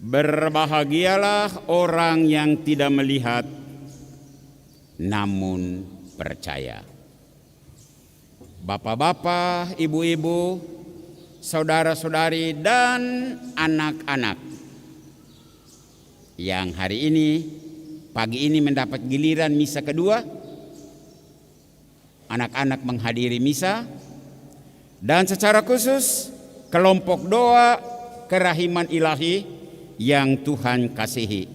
Berbahagialah orang yang tidak melihat namun percaya. Bapak-bapak, ibu-ibu, saudara-saudari, dan anak-anak yang hari ini, pagi ini mendapat giliran misa kedua. Anak-anak menghadiri misa, dan secara khusus kelompok doa kerahiman ilahi yang Tuhan kasihi.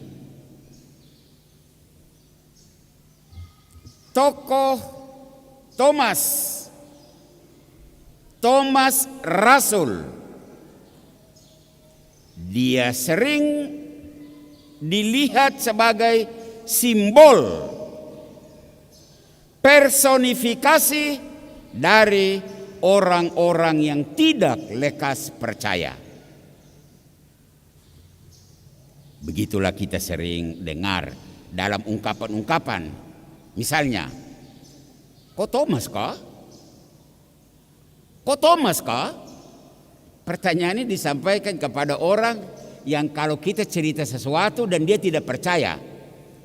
Tokoh Thomas Rasul, dia sering dilihat sebagai simbol personifikasi dari orang-orang yang tidak lekas percaya. Begitulah kita sering dengar dalam ungkapan-ungkapan. Misalnya, kok Thomas kah? Kok Thomas kah? Pertanyaan ini disampaikan kepada orang yang kalau kita cerita sesuatu dan dia tidak percaya,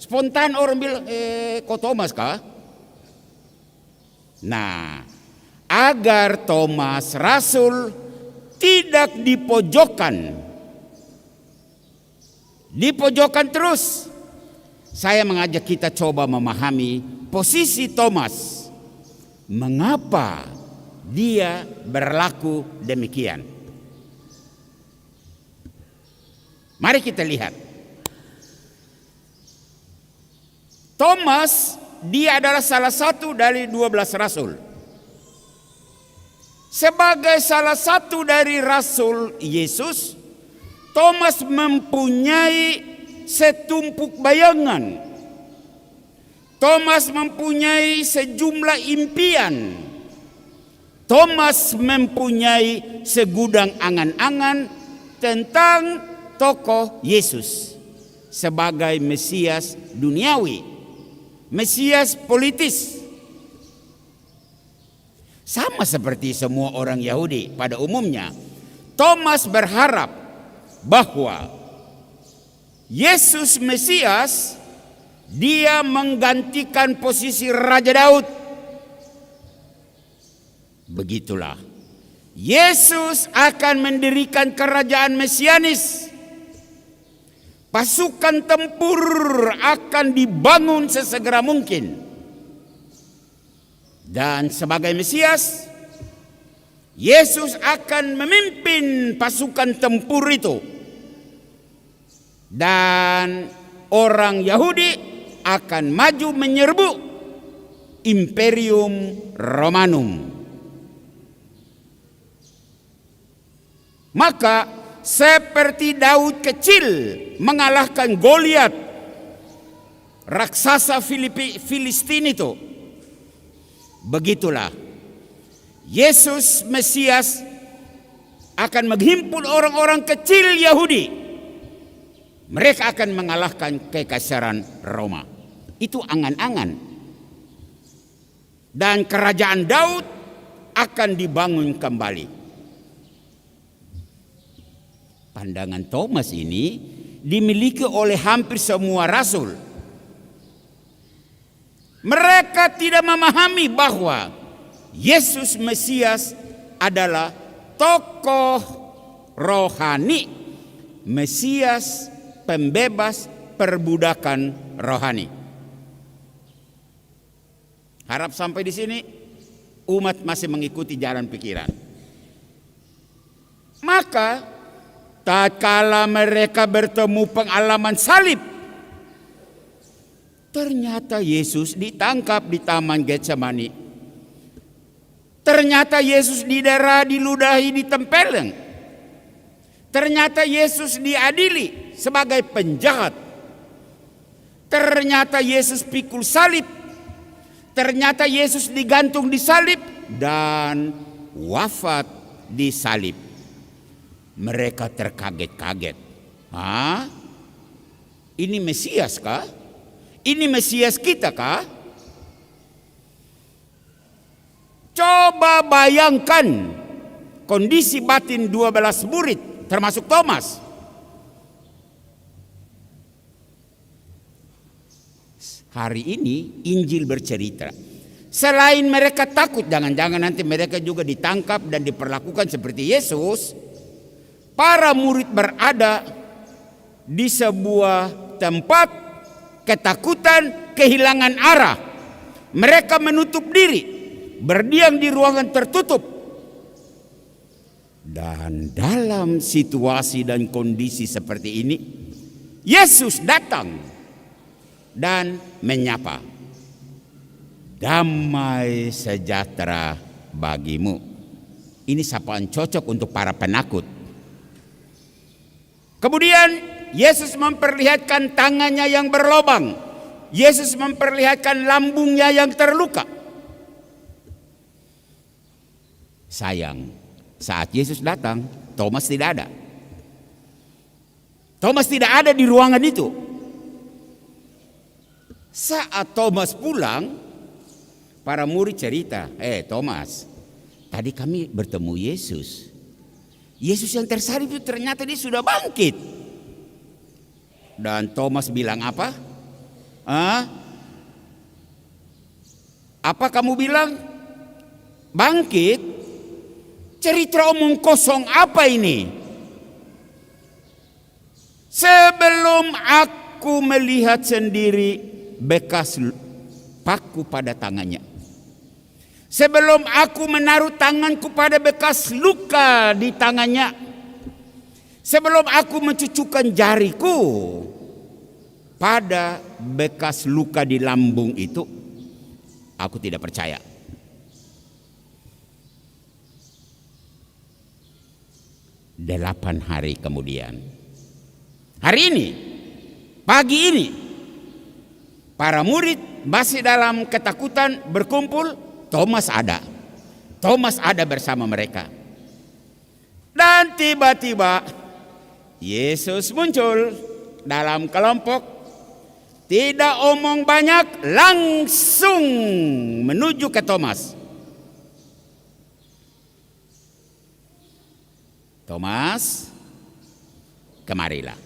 spontan orang bilang, kok Thomas kah? Nah, agar Thomas Rasul tidak dipojokkan terus, saya mengajak kita coba memahami posisi Thomas. Mengapa dia berlaku demikian? Mari kita lihat. Thomas, dia adalah salah satu dari 12 rasul. Sebagai salah satu dari rasul Yesus, Thomas mempunyai setumpuk bayangan. Thomas mempunyai sejumlah impian. Thomas mempunyai segudang angan-angan tentang tokoh Yesus sebagai Mesias duniawi, Mesias politis. Sama seperti semua orang Yahudi pada umumnya, Thomas berharap bahwa Yesus Mesias, dia menggantikan posisi Raja Daud. Begitulah, Yesus akan mendirikan kerajaan mesianis. Pasukan tempur akan dibangun sesegera mungkin. Dan sebagai Mesias, Yesus akan memimpin pasukan tempur itu. Dan orang Yahudi akan maju menyerbu Imperium Romanum. Maka seperti Daud kecil mengalahkan Goliat, raksasa Filistin itu, begitulah Yesus Mesias akan menghimpun orang-orang kecil Yahudi. Mereka akan mengalahkan kekaisaran Roma. Itu angan-angan. Dan kerajaan Daud akan dibangun kembali. Pandangan Thomas ini dimiliki oleh hampir semua rasul. Mereka tidak memahami bahwa Yesus Mesias adalah tokoh rohani, Mesias pembebas perbudakan rohani. Harap sampai di sini umat masih mengikuti jalan pikiran. Maka tatkala mereka bertemu pengalaman salib, ternyata Yesus ditangkap di Taman Getsemani. Ternyata Yesus didera, diludahi, ditempeleng. Ternyata Yesus diadili sebagai penjahat. Ternyata Yesus pikul salib. Ternyata Yesus digantung di salib dan wafat di salib. Mereka terkaget-kaget. Hah? Ini Mesias kah? Ini Mesias kita kah? Coba bayangkan kondisi batin 12 murid termasuk Thomas. Hari ini Injil bercerita, selain mereka takut jangan-jangan nanti mereka juga ditangkap dan diperlakukan seperti Yesus, para murid berada di sebuah tempat ketakutan, kehilangan arah. Mereka menutup diri, berdiam di ruangan tertutup. Dan dalam situasi dan kondisi seperti ini, Yesus datang dan menyapa, "Damai sejahtera bagimu." Ini sapaan cocok untuk para penakut. Kemudian Yesus memperlihatkan tangannya yang berlobang. Yesus memperlihatkan lambungnya yang terluka. Sayang, saat Yesus datang, Thomas tidak ada. Thomas tidak ada di ruangan itu. Saat Thomas pulang, para murid cerita, Thomas, tadi kami bertemu Yesus. Yesus yang tersalib itu ternyata dia sudah bangkit." Dan Thomas bilang apa? Apa kamu bilang? Bangkit? Cerita omong kosong apa ini? Sebelum aku melihat sendiri bekas paku pada tangannya, sebelum aku menaruh tanganku pada bekas luka di tangannya, sebelum aku mencucukkan jariku pada bekas luka di lambung itu, aku tidak percaya. Delapan hari kemudian, hari ini, pagi ini, para murid masih dalam ketakutan berkumpul. Thomas ada. Thomas ada bersama mereka. Dan tiba-tiba Yesus muncul dalam kelompok. Tidak omong banyak, langsung menuju ke Thomas. "Thomas, kemarilah.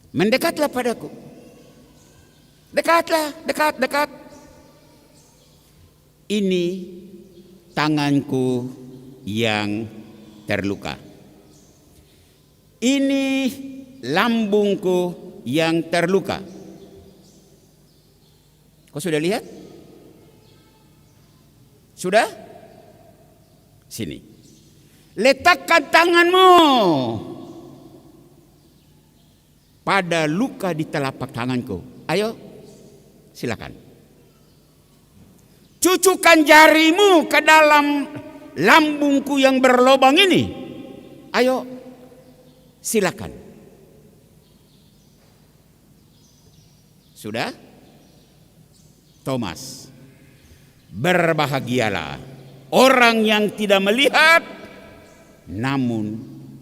Mendekatlah padaku. Dekatlah, dekat. Ini tanganku yang terluka. Ini lambungku yang terluka." Kau sudah lihat? Sudah? Sini. Letakkan tanganmu pada luka di telapak tanganku. Ayo, silakan. Cucukkan jarimu ke dalam lambungku yang berlobang ini. Ayo, silakan. Sudah? Thomas, berbahagialah orang yang tidak melihat namun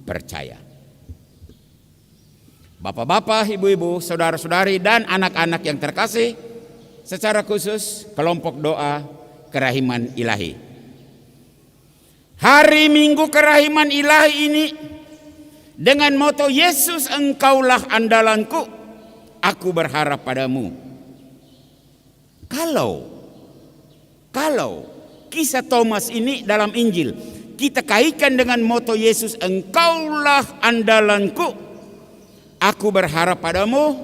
percaya. Bapak-bapak, ibu-ibu, saudara-saudari, dan anak-anak yang terkasih, secara khusus kelompok doa kerahiman ilahi. Hari Minggu kerahiman ilahi ini dengan moto "Yesus engkaulah andalanku, aku berharap padamu." Kalau kisah Thomas ini dalam Injil kita kaitkan dengan moto "Yesus engkaulah andalanku, aku berharap padamu",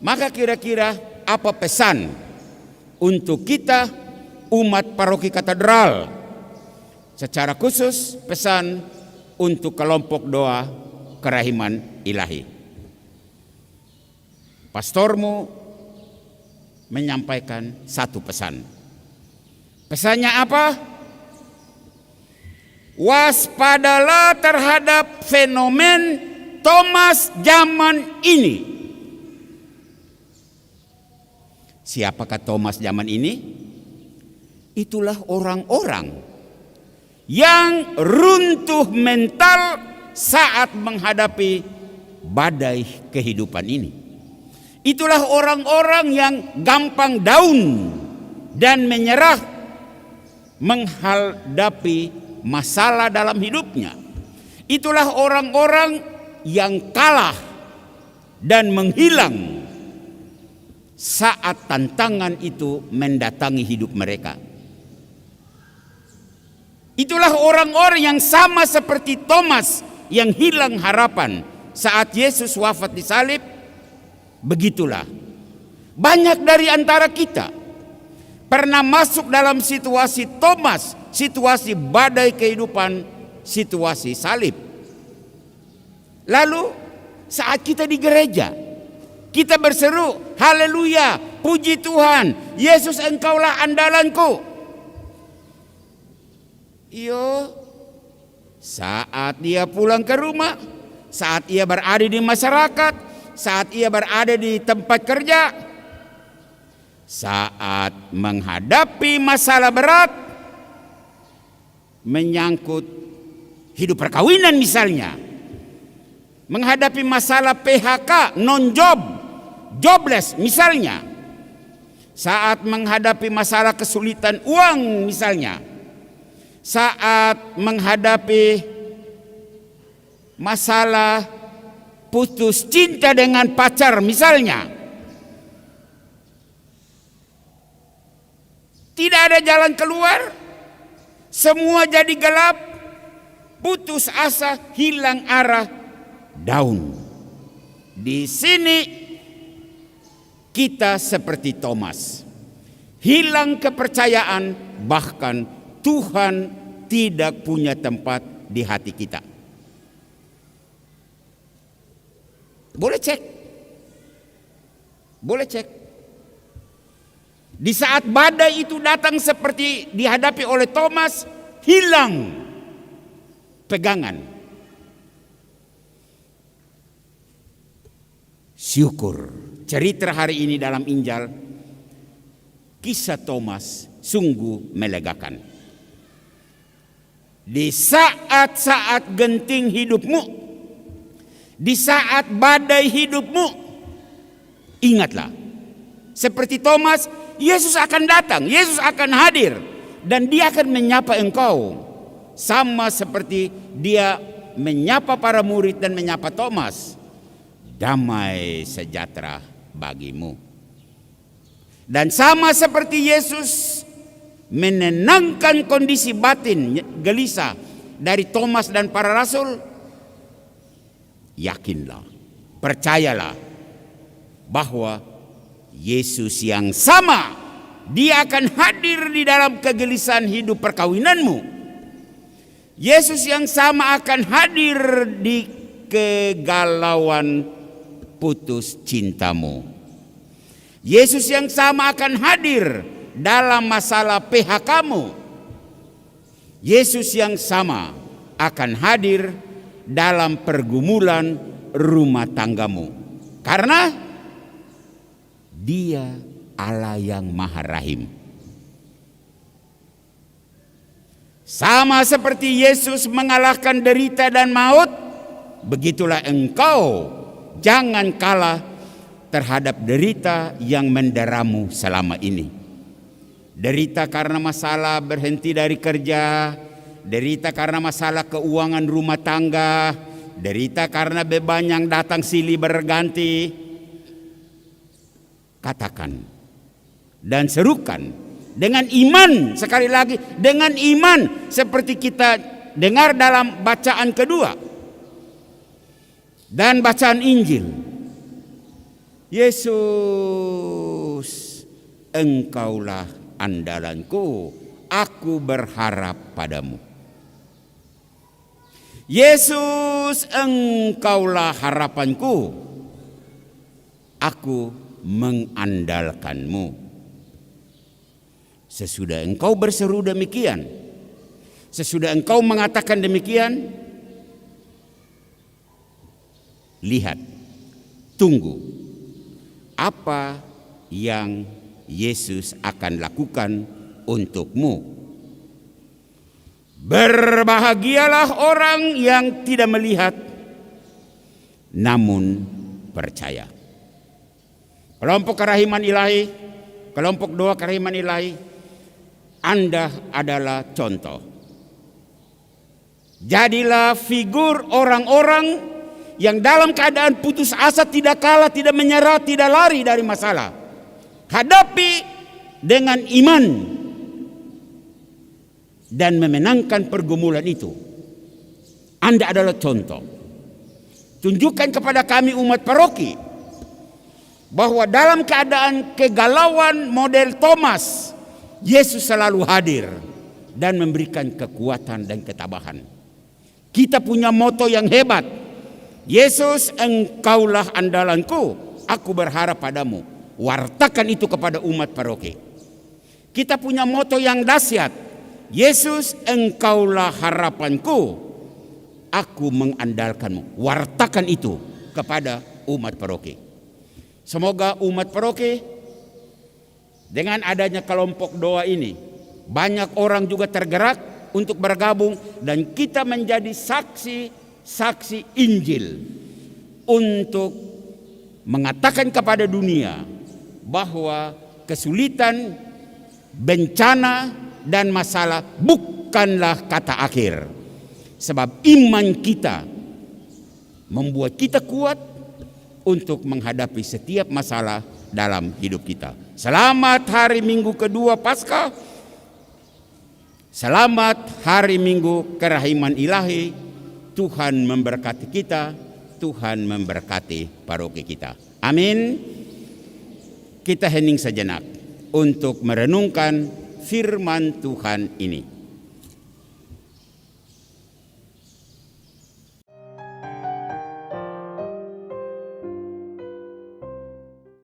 maka kira-kira apa pesan untuk kita umat paroki katedral? Secara khusus pesan untuk kelompok doa kerahiman ilahi. Pastormu menyampaikan satu pesan. Pesannya apa? Waspadalah terhadap fenomen Thomas zaman ini. Siapakah Thomas zaman ini? Itulah orang-orang yang runtuh mental saat menghadapi badai kehidupan ini. Itulah orang-orang yang gampang down dan menyerah menghadapi masalah dalam hidupnya. Itulah orang-orang yang kalah dan menghilang saat tantangan itu mendatangi hidup mereka. Itulah orang-orang yang sama seperti Thomas yang hilang harapan saat Yesus wafat di salib. Begitulah banyak dari antara kita pernah masuk dalam situasi Thomas, situasi badai kehidupan, situasi salib. Lalu saat kita di gereja, kita berseru, haleluya, puji Tuhan, Yesus engkaulah andalanku. Yo, saat dia pulang ke rumah, saat ia berada di masyarakat, saat ia berada di tempat kerja, saat menghadapi masalah berat, menyangkut hidup perkawinan misalnya, menghadapi masalah PHK, non-job, jobless misalnya, saat menghadapi masalah kesulitan uang misalnya, saat menghadapi masalah putus cinta dengan pacar misalnya, tidak ada jalan keluar, semua jadi gelap, putus asa, hilang arah, down. Di sini kita seperti Thomas, hilang kepercayaan, bahkan Tuhan tidak punya tempat di hati kita. Boleh cek. Boleh cek. Di saat badai itu datang seperti dihadapi oleh Thomas, hilang pegangan. Syukur cerita hari ini dalam Injil, kisah Thomas sungguh melegakan. Di saat-saat genting hidupmu, di saat badai hidupmu, ingatlah, seperti Thomas, Yesus akan datang, Yesus akan hadir, dan dia akan menyapa engkau, sama seperti dia menyapa para murid dan menyapa Thomas. Damai sejahtera bagimu. Dan sama seperti Yesus menenangkan kondisi batin gelisah dari Thomas dan para rasul, yakinlah, percayalah bahwa Yesus yang sama, dia akan hadir di dalam kegelisahan hidup perkawinanmu. Yesus yang sama akan hadir di kegalauan putus cintamu. Yesus yang sama akan hadir dalam masalah PHK-mu. Yesus yang sama akan hadir dalam pergumulan rumah tanggamu. Karena Dia Allah yang Maha Rahim. Sama seperti Yesus mengalahkan derita dan maut, begitulah engkau jangan kalah terhadap derita yang menderamu selama ini. Derita karena masalah berhenti dari kerja, derita karena masalah keuangan rumah tangga, derita karena beban yang datang silih berganti. Katakan dan serukan dengan iman, sekali lagi dengan iman, seperti kita dengar dalam bacaan kedua dan bacaan Injil. Yesus, engkaulah andalanku, aku berharap padamu. Yesus, engkaulah harapanku, aku mengandalkanmu. Sesudah engkau berseru demikian, sesudah engkau mengatakan demikian, lihat, tunggu apa yang Yesus akan lakukan untukmu. Berbahagialah orang yang tidak melihat namun percaya. Kelompok kerahiman ilahi, kelompok doa kerahiman ilahi, Anda adalah contoh. Jadilah figur orang-orang yang dalam keadaan putus asa tidak kalah, tidak menyerah, tidak lari dari masalah. Hadapi dengan iman dan memenangkan pergumulan itu. Anda adalah contoh. Tunjukkan kepada kami umat paroki bahwa dalam keadaan kegalauan model Thomas, Yesus selalu hadir dan memberikan kekuatan dan ketabahan. Kita punya moto yang hebat. Yesus, engkaulah andalanku, aku berharap padamu. Wartakan itu kepada umat paroki. Kita punya moto yang dahsyat. Yesus, engkaulah harapanku, aku mengandalkanmu. Wartakan itu kepada umat paroki. Semoga umat paroki dengan adanya kelompok doa ini, banyak orang juga tergerak untuk bergabung dan kita menjadi saksi Injil untuk mengatakan kepada dunia bahwa kesulitan, bencana dan masalah bukanlah kata akhir. Sebab iman kita membuat kita kuat untuk menghadapi setiap masalah dalam hidup kita. Selamat hari Minggu kedua Paskah. Selamat hari Minggu kerahiman ilahi. Tuhan memberkati kita, Tuhan memberkati paroki kita. Amin. Kita hening sejenak untuk merenungkan firman Tuhan ini.